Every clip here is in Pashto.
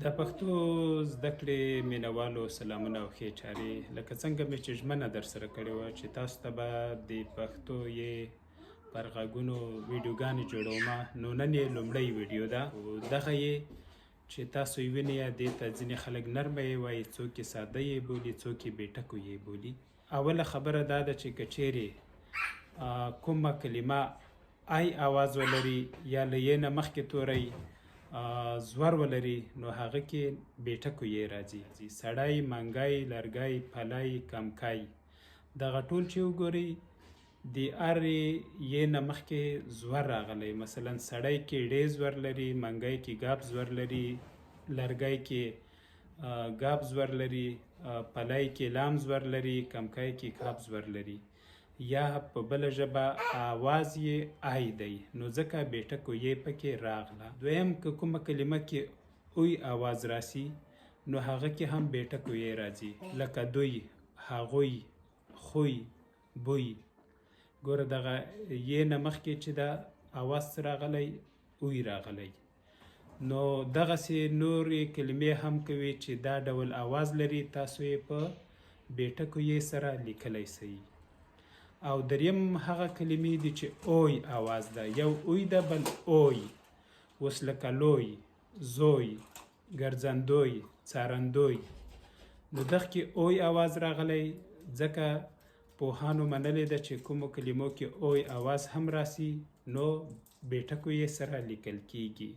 د پښتو زده کړې مینوالو سلامونه او ښې چارې. لکه څنګه مې چې ژمنه در سره کړې وه چې تاسو ته به د پښتو یې پر غږونو ویډیوګانې جوړومه، نو نن یې لومړی ویډیو ده. دغه یې چې تاسو یې وینئ، دې ته ځینې خلک نرمه یې وایي، څوک یې ساده یې بولي، څوک یې بېټکو یې بولي. اوله خبره دا ده چې که چیرې کومه کلمه ای آواز ولري یا له یې نه مخکې توری زور ولري، نو هغه کې بېټکو یې راځي. سړی، منګی، لرګی، پلی، کمکی، دغه ټول چې وګورئ د هر یې نه مخکې زور راغلی. مثلا سړی کې ډې زور لري، منګی کې ګاب زور لري، لرګی کې ګاب زور لري، پلی کې لام زور لري، کمکی کې کاب زور لري. یا په بله ژبه آواز یې آی دی، نو ځکه بېټکو یې پکې راغله. دویم، که کومه کلمه کې اوی آواز راسي، نو هغه کې هم بېټکو یې راځي، لکه دوی، هغوی، خوی، بوی. ګوره دغه یې نه مخکې چې دا آواز څه راغلی؟ اوی راغلی. نو دغسې نورې کلمې هم کوي چې دا ډول آواز لري، تاسو یې په بېټکو یې سره لیکلی سئ. او دریم هغه کلمې دي چې اوی آواز ده، یو اوی ده بل اوی. اوس لکه لوی، زوی، ګرځندوی، څارندوی. نو دغه کې اوی آواز راغلی، ځکه پوهانو منلې ده چې کومو کلمو کې اوی آواز هم راسي، نو بېټکو یې سره لیکل کیږي.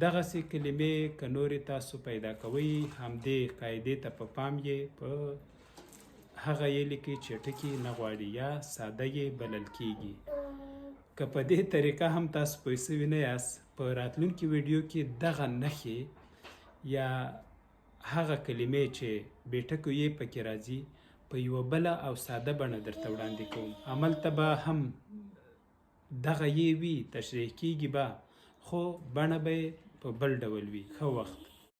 دغسې کلمې که نورې تاسو پیدا کوئ، همدې قاعدې ته په پام یې په هغه یې لیکئ چې ټکي نه غواړي یا ساده یې بلل کیږي. که په دې طریقه هم تاسو پوه سوي نه یاست، په راتلونکي ویډیو کې دغه نښې یا هغه کلمې چې بېټکو یې پکې راځي په یوه بله او ساده بڼه درته وړاندې کوم. هملته به هم دغه یې وي، تشریح کیږي به، خو بڼه به یې په بل ډول وي. ښه وخت.